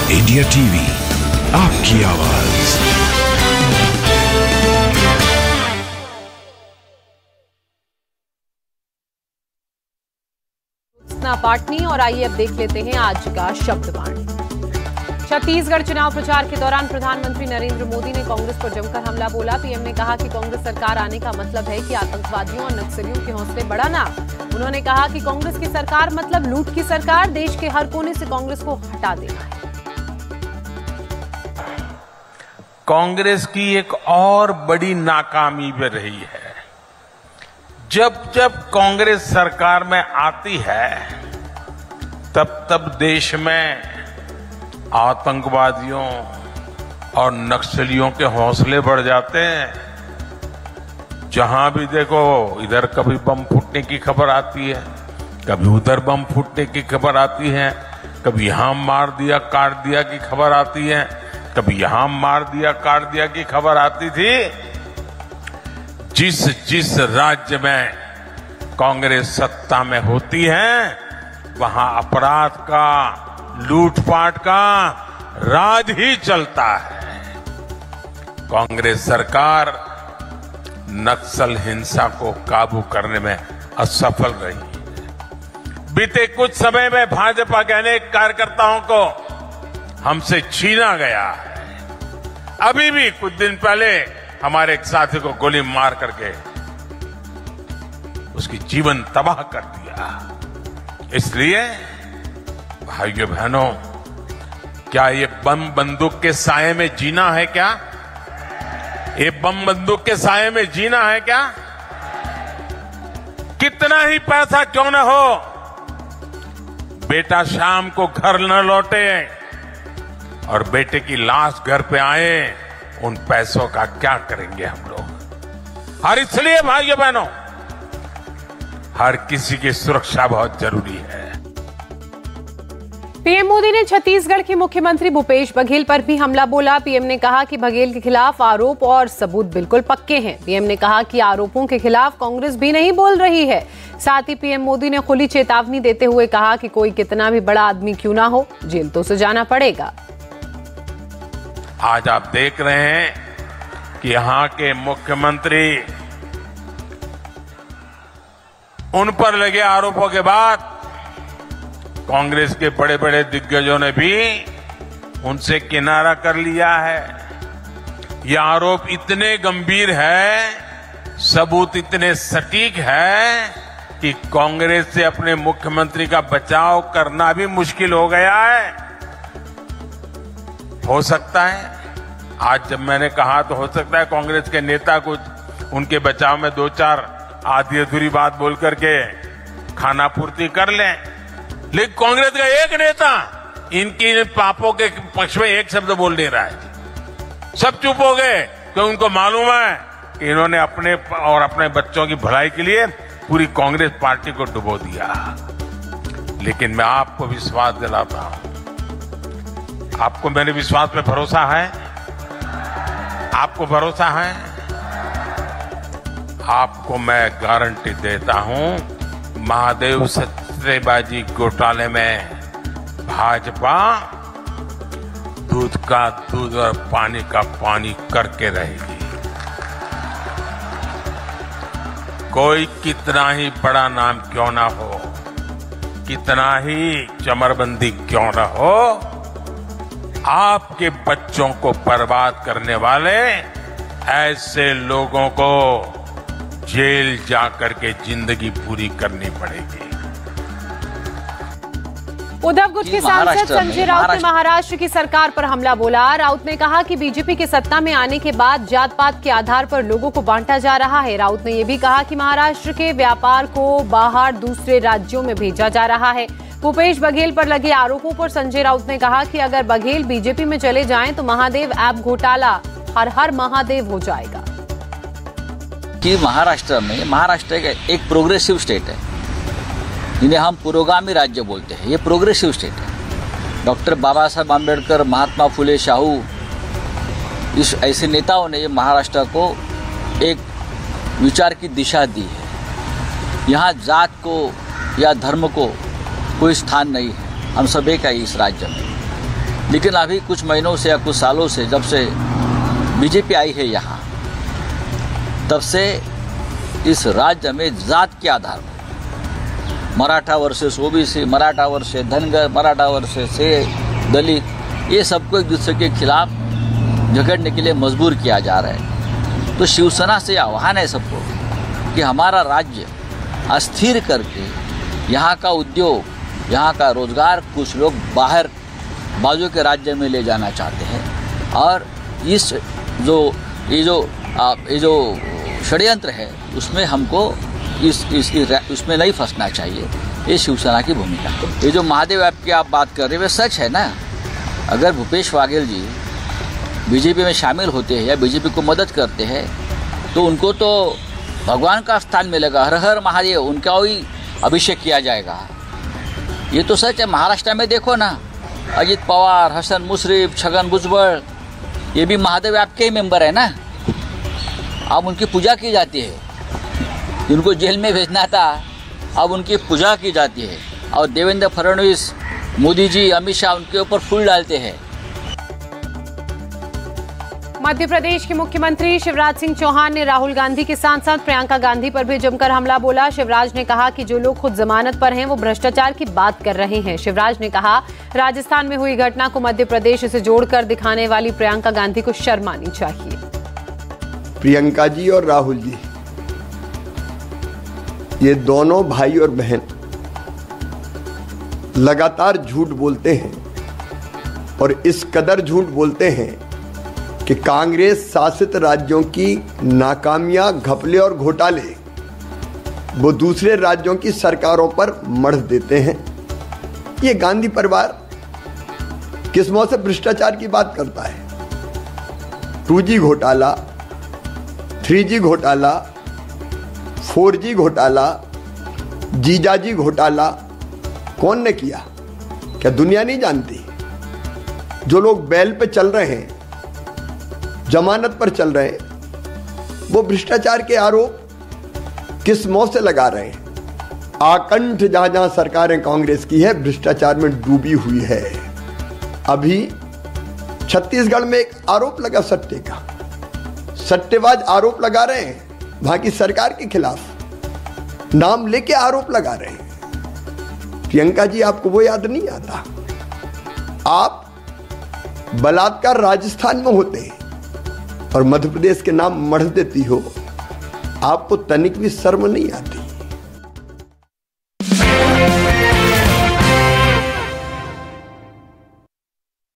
India TV, आपकी आवाज। पाटनी और आइए अब देख लेते हैं आज का शब्दवाण। छत्तीसगढ़ चुनाव प्रचार के दौरान प्रधानमंत्री नरेंद्र मोदी ने कांग्रेस पर जमकर हमला बोला। पीएम ने कहा कि कांग्रेस सरकार आने का मतलब है कि आतंकवादियों और नक्सलियों के हौसले बढ़ाना। उन्होंने कहा कि कांग्रेस की सरकार मतलब लूट की सरकार, देश के हर कोने से कांग्रेस को हटा देना है। कांग्रेस की एक और बड़ी नाकामी भी रही है। जब जब कांग्रेस सरकार में आती है तब तब देश में आतंकवादियों और नक्सलियों के हौसले बढ़ जाते हैं। जहां भी देखो इधर कभी बम फूटने की खबर आती है, कभी उधर बम फूटने की खबर आती है, कभी यहां मार दिया काट दिया की खबर आती है, कभी यहां मार दिया काट दिया की खबर आती थी। जिस जिस राज्य में कांग्रेस सत्ता में होती है वहां अपराध का, लूटपाट का राज ही चलता है। कांग्रेस सरकार नक्सल हिंसा को काबू करने में असफल रही है। बीते कुछ समय में भाजपा के अनेक कार्यकर्ताओं को हमसे छीना गया है। अभी भी कुछ दिन पहले हमारे एक साथी को गोली मार करके उसकी जीवन तबाह कर दिया। इसलिए भाइयों बहनों, क्या ये बम बंदूक के साए में जीना है क्या? ये बम बंदूक के साए में जीना है क्या? कितना ही पैसा क्यों न हो, बेटा शाम को घर न लौटे और बेटे की लाश घर पे आए, उन पैसों का क्या करेंगे हम लोग? और इसलिए भाइयों बहनों, हर किसी की सुरक्षा बहुत जरूरी है। पीएम मोदी ने छत्तीसगढ़ के मुख्यमंत्री भूपेश बघेल पर भी हमला बोला। पीएम ने कहा कि बघेल के खिलाफ आरोप और सबूत बिल्कुल पक्के हैं। पीएम ने कहा कि आरोपों के खिलाफ कांग्रेस भी नहीं बोल रही है। साथ ही पीएम मोदी ने खुली चेतावनी देते हुए कहा कि कोई कितना भी बड़ा आदमी क्यों ना हो, जेल तो से जाना पड़ेगा। आज आप देख रहे हैं कि यहां के मुख्यमंत्री, उन पर लगे आरोपों के बाद कांग्रेस के बड़े बड़े दिग्गजों ने भी उनसे किनारा कर लिया है। ये आरोप इतने गंभीर है, सबूत इतने सटीक है कि कांग्रेस से अपने मुख्यमंत्री का बचाव करना भी मुश्किल हो गया है। हो सकता है आज जब मैंने कहा तो हो सकता है कांग्रेस के नेता कुछ उनके बचाव में दो चार आधी अधूरी बात बोल करके खाना पूर्ति कर लें, लेकिन कांग्रेस का एक नेता इनकी पापों के पक्ष में एक शब्द बोल नहीं रहा है। सब चुप हो गए क्योंकि उनको मालूम है कि इन्होंने अपने और अपने बच्चों की भलाई के लिए पूरी कांग्रेस पार्टी को डुबो दिया। लेकिन मैं आपको विश्वास दिलाता हूं, आपको मेरे विश्वास पे भरोसा है? आपको भरोसा है? आपको मैं गारंटी देता हूं, महादेव सट्टेबाजी घोटाले में भाजपा दूध का दूध और पानी का पानी करके रहेगी। कोई कितना ही बड़ा नाम क्यों ना हो, कितना ही चमरबंदी क्यों ना हो, आपके बच्चों को बर्बाद करने वाले ऐसे लोगों को जेल जाकर के जिंदगी पूरी करनी पड़ेगी। उद्धव गुट के सांसद संजय राउत ने महाराष्ट्र की सरकार पर हमला बोला। राउत ने कहा कि बीजेपी के सत्ता में आने के बाद जात पात के आधार पर लोगों को बांटा जा रहा है। राउत ने यह भी कहा कि महाराष्ट्र के व्यापार को बाहर दूसरे राज्यों में भेजा जा रहा है। भूपेश बघेल पर लगे आरोपों पर संजय राउत ने कहा कि अगर बघेल बीजेपी में चले जाएं तो महादेव ऐप घोटाला हर हर महादेव हो जाएगा। कि महाराष्ट्र में, महाराष्ट्र एक प्रोग्रेसिव स्टेट है, जिन्हें हम पुरोगामी राज्य बोलते हैं। ये प्रोग्रेसिव स्टेट है। डॉक्टर बाबा साहब आम्बेडकर, महात्मा फुले, शाहू, इस ऐसे नेताओं ने ये महाराष्ट्र को एक विचार की दिशा दी है। यहाँ जात को या धर्म को कोई स्थान नहीं है, हम सब एक है इस राज्य में। लेकिन अभी कुछ महीनों से या कुछ सालों से जब से बीजेपी आई है यहाँ, तब से इस राज्य में जात के आधार पर Maratha versus OBC, Maratha versus Dhangar, Maratha versus Dalit, ये सबको एक दूसरे के खिलाफ झगड़ने के लिए मजबूर किया जा रहा है। तो शिवसेना से आह्वान है सबको कि हमारा राज्य अस्थिर करके यहाँ का उद्योग, यहाँ का रोजगार कुछ लोग बाहर बाजू के राज्य में ले जाना चाहते हैं, और इस ये जो षड्यंत्र है उसमें हमको उसमें नहीं फंसना चाहिए। ये शिवसेना की भूमिका है। ये जो महादेव ऐप की आप बात कर रहे हैं वे सच है ना। अगर भूपेश वाघेल जी बीजेपी में शामिल होते हैं या बीजेपी को मदद करते हैं तो उनको तो भगवान का स्थान मिलेगा, हर हर महादेव, उनका ही अभिषेक किया जाएगा। ये तो सच है। महाराष्ट्र में देखो ना, अजित पवार, हसन मुश्रीफ, छगन भुजबल, ये भी महादेव ऐप के ही मेंबर है ना। अब उनकी पूजा की जाती है, जिनको जेल में भेजना था अब उनकी पूजा की जाती है, और देवेंद्र फडणवीस, मोदी जी, अमित शाह उनके ऊपर फूल डालते हैं। मध्य प्रदेश के मुख्यमंत्री शिवराज सिंह चौहान ने राहुल गांधी की सांसद प्रियंका गांधी पर भी जमकर हमला बोला। शिवराज ने कहा कि जो लोग खुद जमानत पर हैं वो भ्रष्टाचार की बात कर रहे हैं। शिवराज ने कहा राजस्थान में हुई घटना को मध्य प्रदेश से जोड़कर दिखाने वाली प्रियंका गांधी को शर्म आनी चाहिए। प्रियंका जी और राहुल जी, ये दोनों भाई और बहन लगातार झूठ बोलते हैं, और इस कदर झूठ बोलते हैं कि कांग्रेस शासित राज्यों की नाकामियां, घपले और घोटाले वो दूसरे राज्यों की सरकारों पर मढ़ देते हैं। ये गांधी परिवार किस मुंह से भ्रष्टाचार की बात करता है? 2G घोटाला, 3G घोटाला, 4G घोटाला, जीजाजी घोटाला कौन ने किया? क्या दुनिया नहीं जानती? जो लोग बेल पे चल रहे हैं, जमानत पर चल रहे हैं, वो भ्रष्टाचार के आरोप किस मुंह से लगा रहे हैं? आकंठ जहां जहां सरकारें कांग्रेस की है भ्रष्टाचार में डूबी हुई है। अभी छत्तीसगढ़ में एक आरोप लगा सट्टे का, सट्टेबाज आरोप लगा रहे हैं वहां की सरकार के खिलाफ, नाम लेके आरोप लगा रहे हैं। प्रियंका जी, आपको वो याद नहीं आता? आप बलात्कार राजस्थान में होते हैं और मध्य प्रदेश के नाम मढ़ देती हो, आपको तनिक भी शर्म नहीं आती?